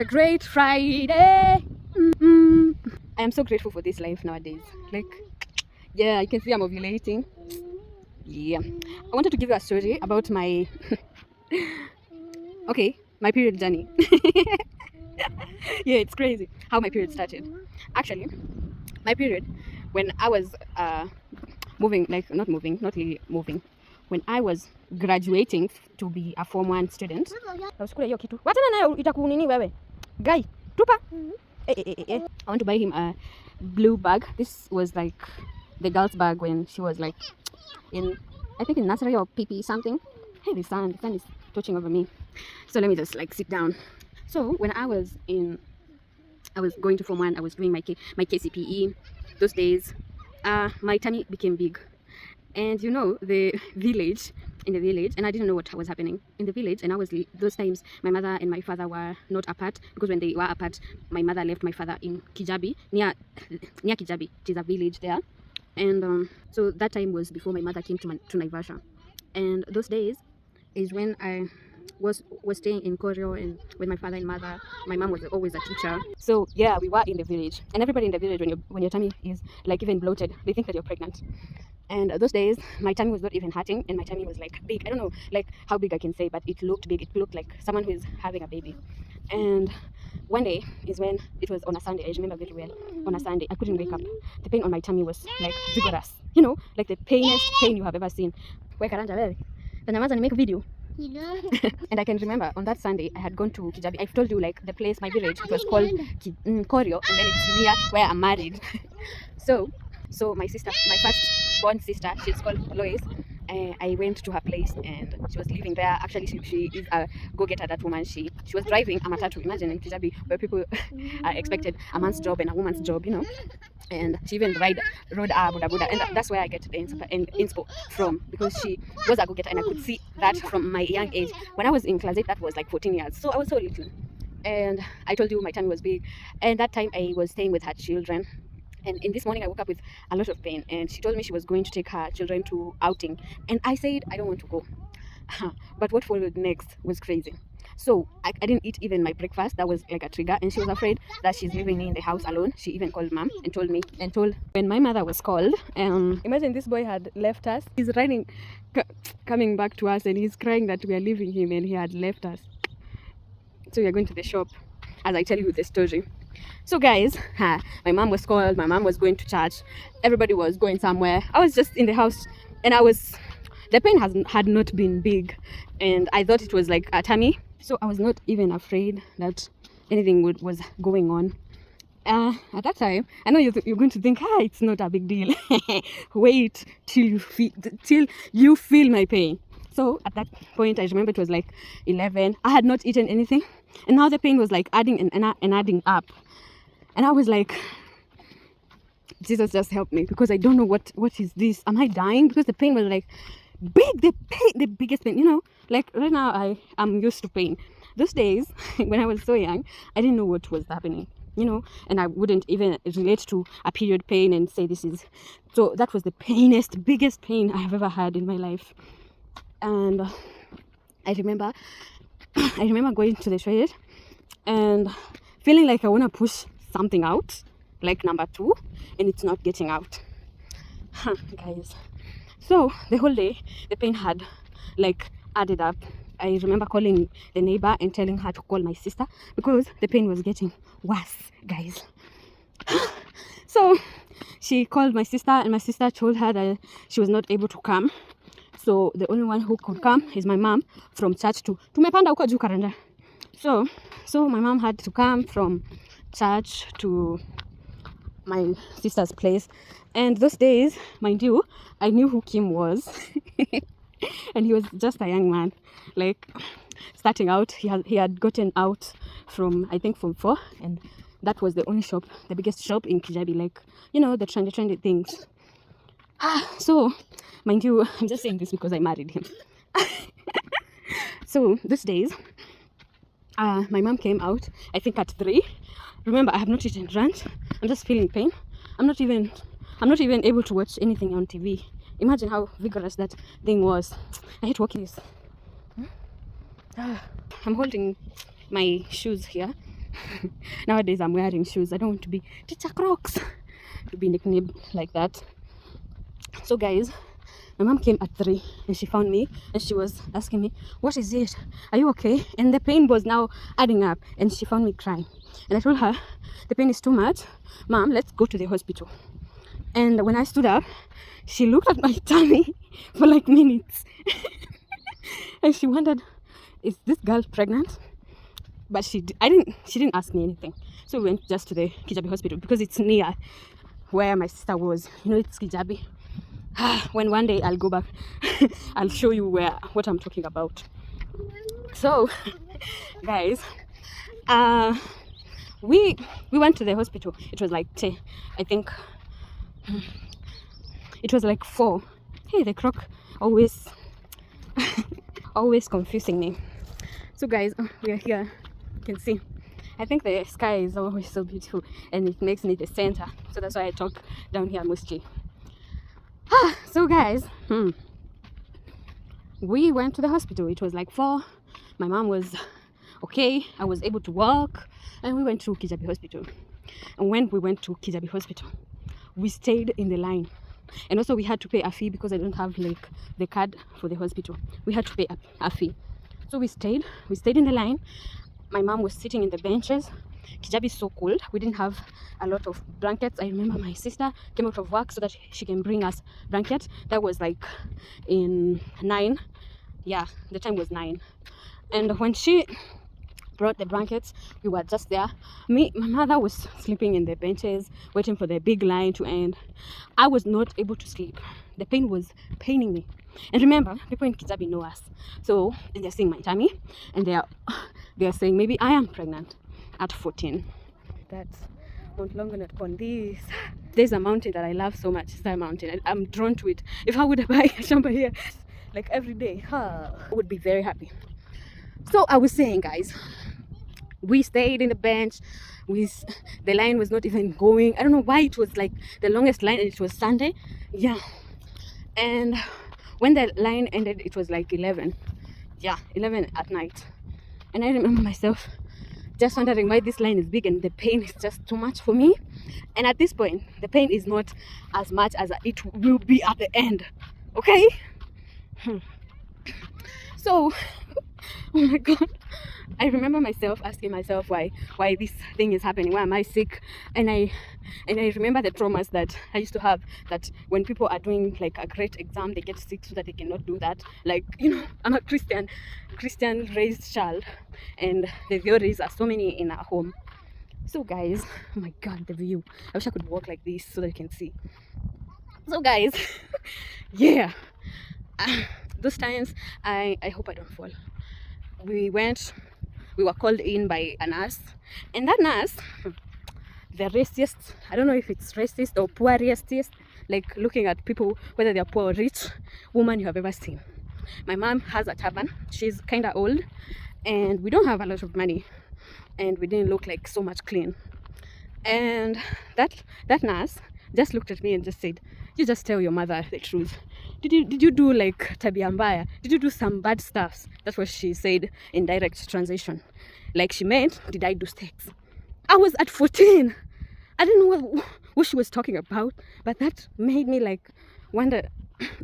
A great Friday. Mm-mm. I am so grateful for this life nowadays. Like, yeah, you can see I'm ovulating. Yeah. I wanted to give you a story about my okay, my period journey. Yeah, it's crazy how my period started. Actually, my period when I was moving, like not moving, not really moving, when I was graduating to be a Form 1 student. Usikule hiyo kitu. Wachana nayo itakunini wewe. Guy, tupa. I want to buy him a blue bag. This was like the girl's bag when she was like in, I think in nursery or PP something. Hey, the sun is touching over me. So let me just like sit down. So when I was going to Form 1, I was doing my KCPE. Those days, my tummy became big. And you know, in the village, and I didn't know what was happening in the village. And those times, my mother and my father were not apart, because when they were apart, my mother left my father in Kijabi, near Kijabi. It is a village there. And so that time was before my mother came to Naivasha. And those days is when I was staying in Koryo and with my father and mother. My mom was always a teacher. So yeah, we were in the village. And everybody in the village, when your tummy is like even bloated, they think that you're pregnant. And those days, my tummy was not even hurting, and my tummy was like big. I don't know like how big I can say, but it looked big. It looked like someone who is having a baby. And one day is when it was on a Sunday. I remember very well. On a Sunday, I couldn't wake up. The pain on my tummy was like vigorous. You know, like the painest pain you have ever seen. Where Karanja wewe? Tanyamaza ni make video. And I can remember on that Sunday I had gone to Kijabi. I've told you like the place, my village, it was called Koryo, and then it's near where I'm married. So my sister, my first born sister, she's called Lois. I went to her place and she was living there. Actually, she is a go-getter, that woman. She was driving a matatu. Imagine in Kijabi where people are expected a man's job and a woman's job, you know. And she even rode a Buddha Buddha. And that's where I get the inspo from, because she was a go-getter and I could see that from my young age. When I was in class 8, that was like 14 years. So I was so little. And I told you my tummy was big. And that time I was staying with her children. And in this morning, I woke up with a lot of pain, and she told me she was going to take her children to outing. And I said, I don't want to go. But what followed next was crazy. So I didn't eat even my breakfast. That was like a trigger. And she was afraid that she's leaving me in the house alone. She even called mom and told when my mother was called. Imagine this boy had left us. He's running, coming back to us, and he's crying that we are leaving him and he had left us. So we are going to the shop as I tell you the story. So guys, my mom was called, my mom was going to church, everybody was going somewhere. I was just in the house, and the pain had not been big, and I thought it was like a tummy. So I was not even afraid that anything was going on. At that time, I know you're going to think, it's not a big deal. Wait till you feel my pain. So at that point, I remember it was like 11. I had not eaten anything, and now the pain was like adding and adding up. And I was like, Jesus, just help me, because I don't know what is this. Am I dying? Because the pain was like big, the biggest pain, you know. Like right now, I am used to pain. Those days, when I was so young, I didn't know what was happening, you know, and I wouldn't even relate to a period pain and say this is. So that was the biggest pain I have ever had in my life. And I remember going to the toilet and feeling like I want to push something out, like number 2, and it's not getting out. Guys. So the whole day, the pain had like added up. I remember calling the neighbor and telling her to call my sister, because the pain was getting worse, guys. So she called my sister, and my sister told her that she was not able to come. So the only one who could come is my mom from church to tumepanda huko juu Karanja. So my mom had to come from church to my sister's place. And those days, mind you, I knew who Kim was. And he was just a young man, like starting out. He had gotten out from, I think, from 4, and that was the only shop, the biggest shop in Kijabi, like, you know, the trendy things. So mind you, I'm just saying this because I married him. So those days, my mom came out, I think at 3. Remember, I have not eaten lunch. I'm just feeling pain. I'm not even able to watch anything on TV. Imagine how vigorous that thing was. I hate walking this. I'm holding my shoes here Nowadays I'm wearing shoes. I don't want to be teacher Crocs, to be nicknamed like that. So guys, my mom came at 3 and she found me and she was asking me, what is it? Are you okay? And the pain was now adding up and she found me crying. And I told her, the pain is too much. Mom, let's go to the hospital. And when I stood up, she looked at my tummy for like minutes. And she wondered, is this girl pregnant? But she didn't ask me anything. So we went just to the Kijabi hospital because it's near where my sister was. You know, it's Kijabi. When one day I'll go back, I'll show you what I'm talking about. So guys, we went to the hospital. It was like I think it was like 4. Hey, the croc always always confusing me. So guys, we are here. You can see, I think the sky is always so beautiful and it makes me the center, so that's why I talk down here mostly. So guys, we went to the hospital. It was like 4. My mom was okay. I was able to walk, and we went to Kijabi hospital. And when we went to Kijabi hospital, we stayed in the line, and also we had to pay a fee because I don't have like the card for the hospital. We had to pay a fee, so we stayed in the line. My mom was sitting in the benches. Kijabi is so cold. We didn't have a lot of blankets. I remember my sister came out of work so that she can bring us blankets. That was like in 9. Yeah, the time was 9. And when she brought the blankets, we were just there. My mother was sleeping in the benches, waiting for the big line to end. I was not able to sleep. The pain was paining me. And remember, people in Kijabi know us. So, and they're seeing my tummy, and they're saying maybe I am pregnant at 14. That's Mount Longonot on this. There's a mountain that I love so much. It's that mountain. I'm drawn to it. If I would buy a shamba here like every day, I would be very happy. So I was saying, guys, we stayed in the bench. The line was not even going. I don't know why it was like the longest line, and it was Sunday. Yeah. And when the line ended, it was like 11. Yeah, 11 at night. And I remember myself just wondering why this line is big and the pain is just too much for me. And at this point, the pain is not as much as it will be at the end. Okay? So, oh my God, I remember myself asking myself why this thing is happening. Why am I sick? And I remember the traumas that I used to have, that when people are doing like a great exam, they get sick so that they cannot do that. Like, you know, I'm a Christian raised child, and the theories are so many in our home. So guys, oh my God, the view. I wish I could walk like this so that you can see. So guys, yeah, those times I hope I don't fall. We were called in by a nurse, and that nurse, the raciest, I don't know if it's racist or poor racist, like looking at people whether they're poor or rich woman you have ever seen. My mom has a turban. She's kind of old, and we don't have a lot of money, and we didn't look like so much clean. And that nurse just looked at me and just said, you just tell your mother the truth. Did you do like tabia mbaya? Did you do some bad stuff? That's what she said in direct translation. Like she meant, did I do sex? I was at 14. I didn't know what she was talking about, but that made me like wonder,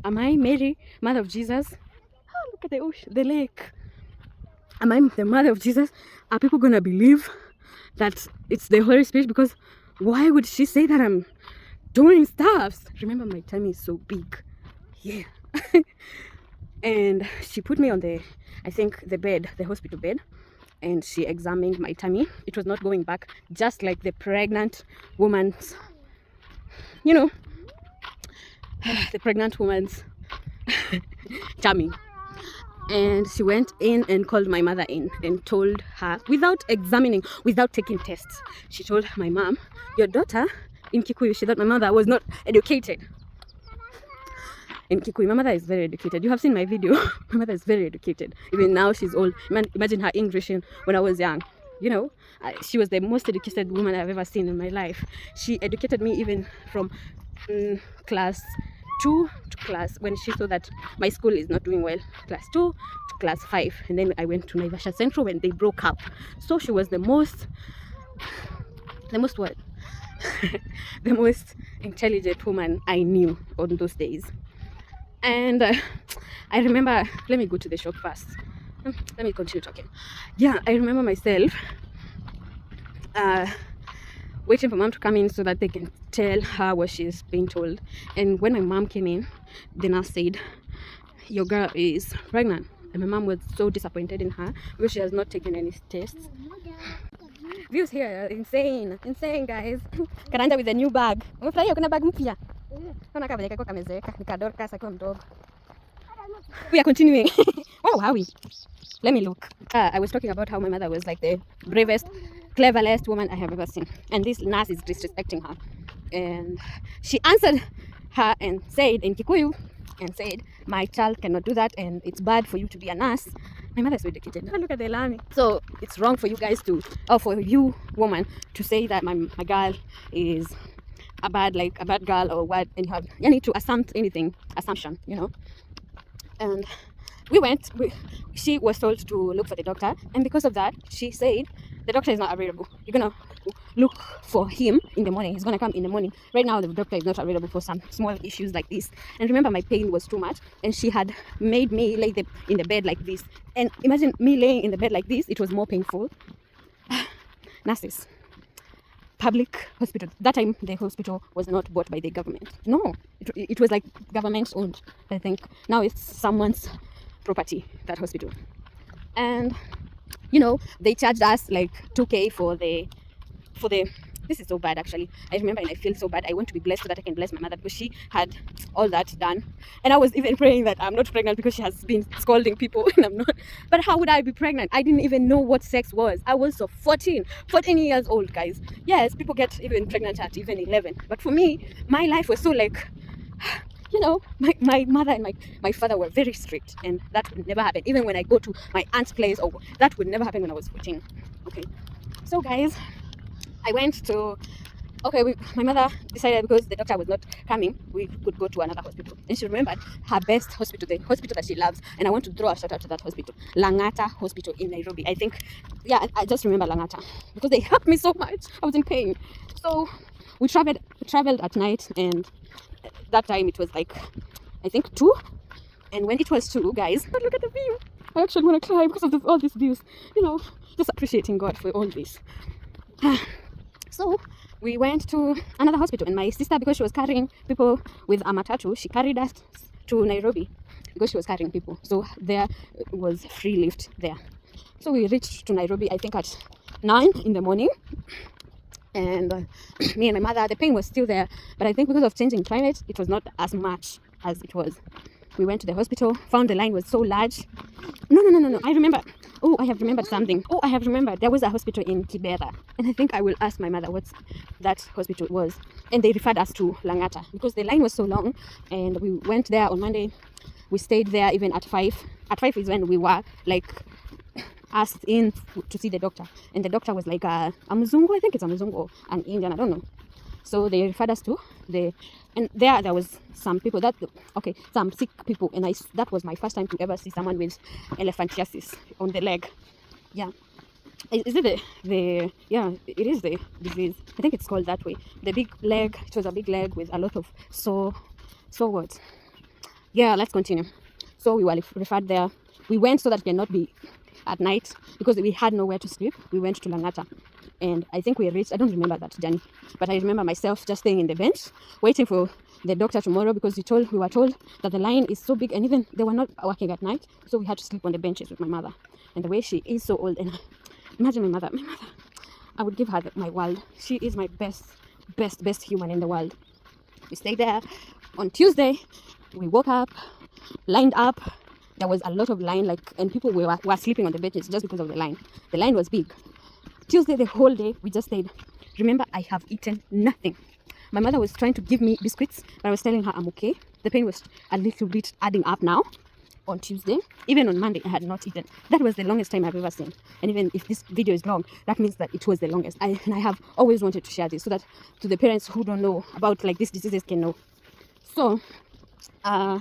am I Mary, mother of Jesus? Oh, look at the ocean, the lake. Am I the mother of Jesus? Are people gonna believe that it's the Holy Spirit? Because why would she say that I'm doing stuff? Remember, my tummy is so big. Yeah. And she put me on the bed, the hospital bed, and she examined my tummy. It was not going back, just like the pregnant woman's, you know, the pregnant woman's tummy. And she went in and called my mother in and told her, without examining, without taking tests, she told my mom, your daughter, in Kikuyu, she thought my mother was not educated. In Kikuyu, my mother is very educated. You have seen my video. My mother is very educated. Even now, she's old. Imagine her English when I was young. You know, she was the most educated woman I've ever seen in my life. She educated me even from class 2 to class, when she saw that my school is not doing well, class 2 to class 5. And then I went to Naivasha Central when they broke up. So she was the most what? The most intelligent woman I knew on those days. And I remember, let me go to the shop first. Let me continue talking. Yeah, I remember myself waiting for mom to come in so that they can tell her what she's being told. And when my mom came in, the nurse said, your girl is pregnant. And my mom was so disappointed in her because she has not taken any tests. Views here are insane guys. Karanja with a new bag. Umefurahia kuna bag mpya? Naona kama kako kamezeka, nikadorka sasa kwa mdogo. We are continuing. Wow, how we? Let me look. I was talking about how my mother was like the bravest, cleverest woman I have ever seen. And this nurse is disrespecting her. And she answered her and said in Kikuyu, and said, my child cannot do that and it's bad for you to be a nurse. My mother is so educated. Look at the lami. So it's wrong for you guys to, or for you woman to say that my girl is a bad girl or what, and you need to assumption, you know. And we went, she was told to look for the doctor, and because of that, she said, the doctor is not available. You're gonna look for him in the morning. He's gonna come in the morning. Right now, the doctor is not available for some small issues like this. And remember, my pain was too much, and she had made me lay in the bed like this. And imagine me laying in the bed like this, it was more painful. Nurses. Public hospital. That time, the hospital was not bought by the government. No, it was like government owned, I think. Now it's someone's property, that hospital. And you know, they charged us like 2K for the this is so bad actually. I remember and I feel so bad. I want to be blessed so that I can bless my mother because she had all that done. And I was even praying that I'm not pregnant because she has been scolding people and I'm not. But how would I be pregnant? I didn't even know what sex was. I was so 14 years old, guys. Yes, people get even pregnant at even 11. But for me, my life was so like, you know, my mother and my father were very strict, and that would never happen. Even when I go to my aunt's place, or that would never happen when I was 14. Okay, so guys, I went to, my mother decided because the doctor was not coming, we could go to another hospital. And she remembered her best hospital, the hospital that she loves. And I want to throw a shout out to that hospital, Langata Hospital in Nairobi. I think, yeah, I just remember Langata because they helped me so much. I was in pain. So we traveled at night, and that time it was like, I think 2. And when it was 2, guys, but look at the view. I actually want to cry because of all these views. You know, just appreciating God for all this. So we went to another hospital, and my sister, because she was carrying people with a matatu, she carried us to Nairobi because she was carrying people. So there was free lift there. So we reached to Nairobi, I think at 9 in the morning. And me and my mother, the pain was still there, but I think because of changing climate, it was not as much as it was. We went to the hospital, found the line was so large. No. I remember. Oh, I have remembered something. Oh, I have remembered. There was a hospital in Kibera. And I think I will ask my mother what that hospital was. And they referred us to Langata because the line was so long. And we went there on Monday. We stayed there even at 5. At 5 is when we were like asked in to see the doctor. And the doctor was like a Mzungu, I think it's a Mzungu or an Indian, I don't know. So they referred us to and there was some people some sick people, and that was my first time to ever see someone with elephantiasis on the leg. Yeah, is it yeah, it is the disease. I think it's called that way. The big leg. It was a big leg with a lot of sore words. Yeah, let's continue. So we were referred there. We went so that we cannot be at night because we had nowhere to sleep. We went to Langata. And I think we reached, I don't remember that journey, but I remember myself just staying in the bench, waiting for the doctor tomorrow because we were told that the line is so big, and even they were not working at night, so we had to sleep on the benches with my mother. And the way she is so old, and imagine my mother, I would give her my world. She is my best human in the world. We stayed there. On Tuesday, we woke up, lined up. There was a lot of line, and people were sleeping on the benches just because of the line. The line was big. Tuesday, the whole day, we just stayed. Remember, I have eaten nothing. My mother was trying to give me biscuits, but I was telling her I'm okay. The pain was a little bit adding up now on Tuesday. Even on Monday, I had not eaten. That was the longest time I've ever seen. And even if this video is long, that means that it was the longest. I have always wanted to share this so that to the parents who don't know about these diseases can know. So Uh,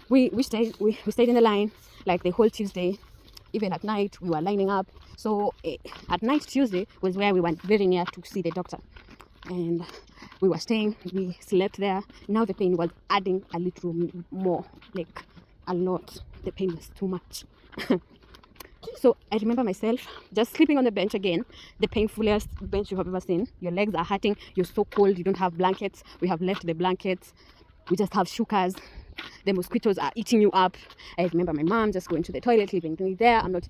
we stayed in the line like the whole Tuesday. Even at night, we were lining up. So at night Tuesday was where we went very near to see the doctor, and we were staying. We slept there. Now the pain was adding a little more, like a lot. The pain was too much. So I remember myself just sleeping on the bench again, the painfulest bench you have ever seen. Your legs are hurting. You're so cold. You don't have blankets. We have left the blankets. We just have shukas. The mosquitoes are eating you up. I remember my mom just going to the toilet, leaving me there. I'm not.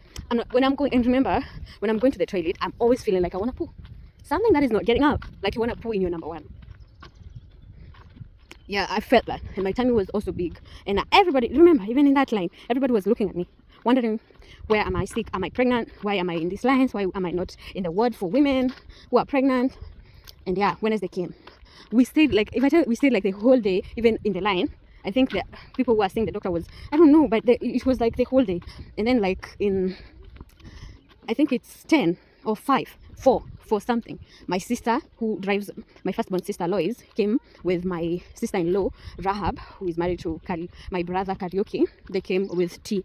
When I'm going, and remember, when I'm going to the toilet, I'm always feeling like I want to poo. Something that is not getting up, like you want to poo in your number one. Yeah, I felt that, and my tummy was also big. And everybody, remember, even in that line, everybody was looking at me, wondering, where am I sick? Am I pregnant? Why am I in these lines? Why am I not in the ward for women who are pregnant? And yeah, Wednesday came. We stayed like, if I tell you, we stayed like the whole day, even in the line. I think that people who are saying the doctor was, I don't know, but it was like the whole day. And then like in, I think it's 10 or 5, 4 for something. My sister, who drives, my firstborn sister Lois, came with my sister-in-law Rahab, who is married to my brother Karaoke. They came with tea.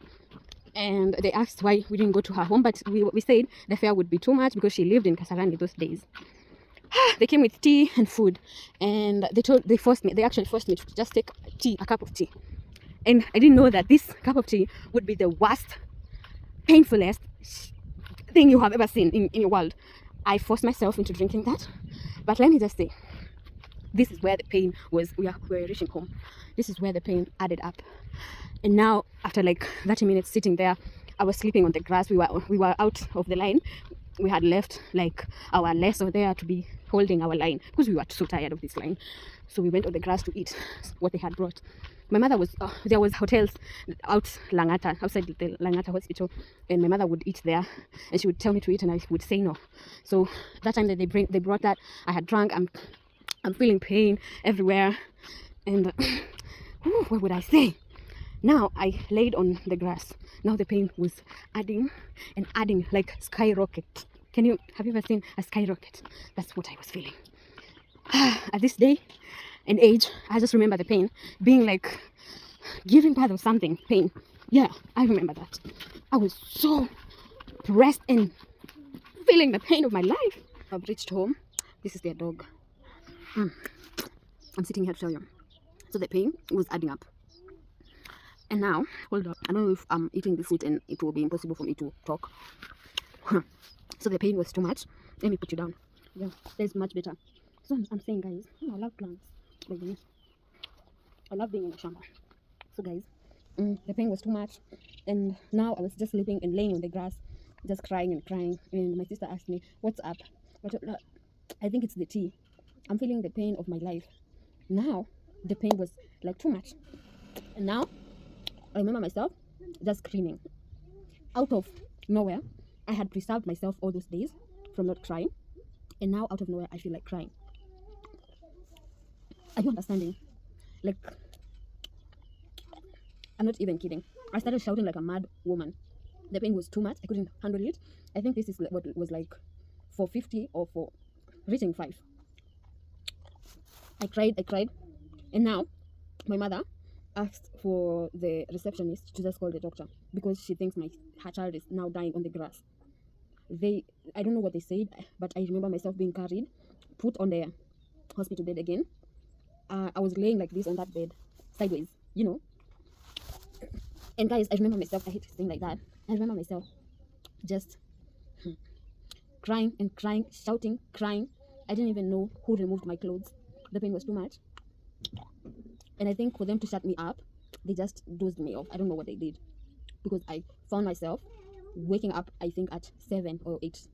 And they asked why we didn't go to her home, but we said the fare would be too much because she lived in Kasarani those days. They came with tea and food, and they actually forced me to just take a cup of tea. And I didn't know that this cup of tea would be the worst, painfulest thing you have ever seen in your world. I forced myself into drinking that. But let me just say, this is where the pain was. We're reaching home. This is where the pain added up. And now, after like 30 minutes sitting there, I was sleeping on the grass. We were out of the line. We had left like our lesson there to be holding our line because we were so tired of this line. So we went on the grass to eat what they had brought. My mother was there was hotels out Langata, outside the Langata hospital, and my mother would eat there, and she would tell me to eat, and I would say no. So that time that they brought that, I had drunk. I'm feeling pain everywhere, and what would I say? Now I laid on the grass. Now the pain was adding and adding like skyrocket. Have you ever seen a skyrocket? That's what I was feeling. At this day and age, I just remember the pain being like giving birth or something. Pain. Yeah, I remember that. I was so pressed and feeling the pain of my life. I've reached home. This is their dog. I'm sitting here to tell you. So the pain was adding up. And now, hold up. I don't know if I'm eating the food and it will be impossible for me to talk. So the pain was too much. Let me put you down. Yeah, that's much better. So I'm saying, guys, I love plants. I love being in the shamba. So guys, the pain was too much. And now I was just sleeping and laying on the grass, just crying and crying. And my sister asked me, what's up? I think it's the tea. I'm feeling the pain of my life. Now, the pain was like too much. And now, I remember myself just screaming. Out of nowhere, I had preserved myself all those days from not crying. And now, out of nowhere, I feel like crying. Are you understanding? Like, I'm not even kidding. I started shouting like a mad woman. The pain was too much. I couldn't handle it. I think this is what it was like for 50 or for reaching 5. I cried. And now, my mother asked for the receptionist to just call the doctor because she thinks her child is now dying on the grass. I don't know what they said, but I remember myself being carried, put on the hospital bed again. I was laying like this on that bed, sideways, And guys, I remember myself, I hate saying like that. I remember myself just crying and crying, shouting, crying. I didn't even know who removed my clothes. The pain was too much. And I think for them to shut me up, they just dozed me off. I don't know what they did. Because I found myself waking up, I think at 7 or 8.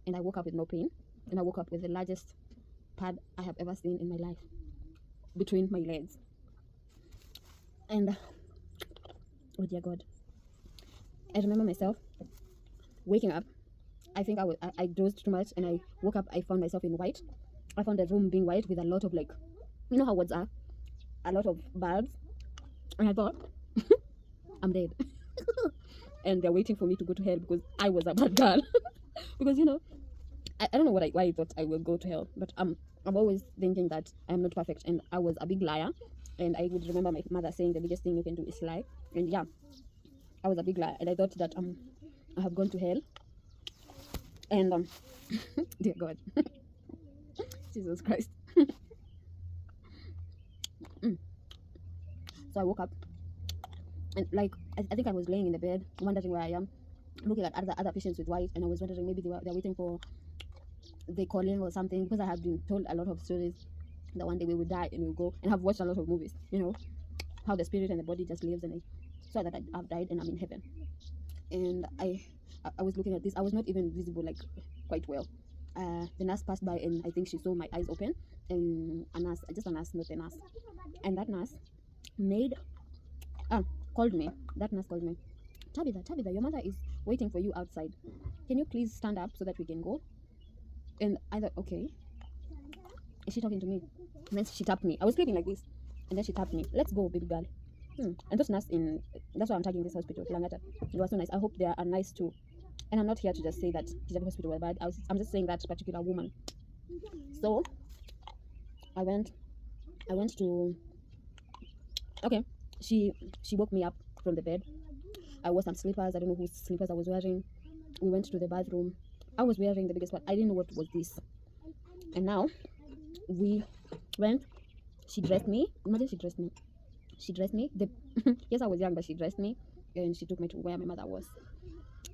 And I woke up with no pain. And I woke up with the largest pad I have ever seen in my life. Between my legs. And, oh dear God. I remember myself waking up. I think I dozed too much and I woke up, I found myself in white. I found the room being white with a lot of like, you know how words are? A lot of bulbs. And I thought, I'm dead. And they're waiting for me to go to hell because I was a bad girl. Because, I don't know why I thought I will go to hell, but I'm always thinking that I am not perfect, and I was a big liar. And I would remember my mother saying the biggest thing you can do is lie. And yeah, I was a big liar, and I thought that I have gone to hell. And dear God, Jesus Christ. So I woke up, and like I think I was laying in the bed, wondering where I am, looking at other patients with white, and I was wondering maybe they're waiting for the calling or something, because I have been told a lot of stories that one day we will die and we'll go, and have watched a lot of movies, how the spirit and the body just lives, and I saw that I've died and I'm in heaven. And I was looking at this. I was not even visible like quite well. The nurse passed by, and I think she saw my eyes open, and a nurse, just a nurse, not a nurse, and that nurse made called me. That nurse called me. Tabitha, your mother is waiting for you outside. Can you please stand up so that we can go? And I thought, okay, is she talking to me? And then she tapped me. I was sleeping like this, and then she tapped me. Let's go, baby girl. And those nurse that's why I'm tagging this hospital, Langata. It was so nice. I hope they are nice too. And I'm not here to just say that Kijabi hospital was bad. I'm just saying that particular woman. So I went to, okay, she woke me up from the bed. I wore some slippers. I don't know whose slippers I was wearing. We went to the bathroom. I was wearing the biggest part. I didn't know what was this. And now we went. She dressed me. Imagine she dressed me. Yes, I was young, but she dressed me, and she took me to where my mother was.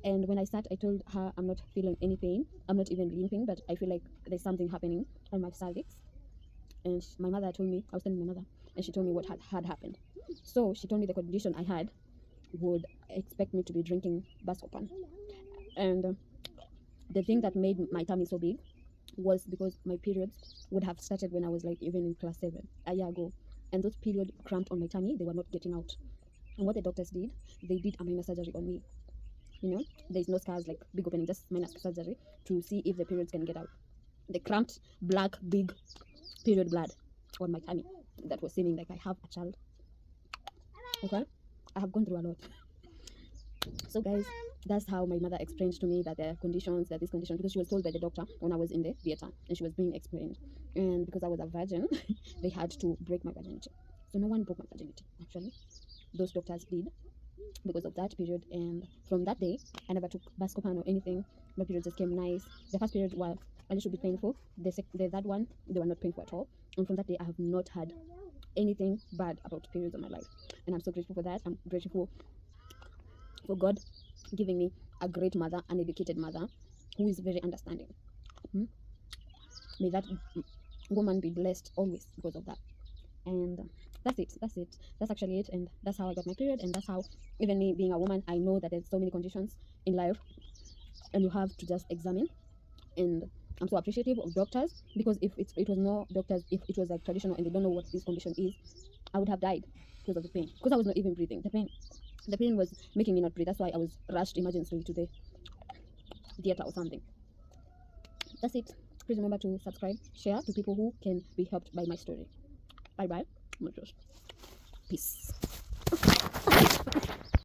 And when I sat, I told her I'm not feeling any pain. I'm not even limping, but I feel like there's something happening on my cervix. And my mother told me, I was telling my mother, and she told me what had happened. So she told me the condition I had would expect me to be drinking Buscopan. And the thing that made my tummy so big was because my periods would have started when I was like even in class 7 a year ago. And those period cramped on my tummy, they were not getting out. And what the doctors did, they did a minor surgery on me. There's no scars, like big opening, just minor surgery to see if the periods can get out. The cramped, black, big period blood on my tummy that was seeming like I have a child. Okay? I have gone through a lot. So guys, that's how my mother explained to me that there are conditions, that this condition, because she was told by the doctor when I was in the theater, and she was being explained. And because I was a virgin, they had to break my virginity. So no one broke my virginity, actually. Those doctors did, because of that period. And from that day, I never took Buscopan or anything. My period just came nice. The first period were a little bit painful. The third one, they were not painful at all. And from that day, I have not had anything bad about periods in my life. And I'm so grateful for that. I'm grateful for God giving me a great mother, an educated mother, who is very understanding. May that woman be blessed always because of that. And that's it. That's actually it. And that's how I got my period. And that's how, even me being a woman, I know that there's so many conditions in life, and you have to just examine. And I'm so appreciative of doctors, because if it was no doctors, if it was like traditional and they don't know what this condition is, I would have died because of the pain, because I was not even breathing. The pain was making me not breathe. That's why I was rushed emergency to the theater or something. That's it. Please remember to subscribe, share to people who can be helped by my story. Bye bye. Peace.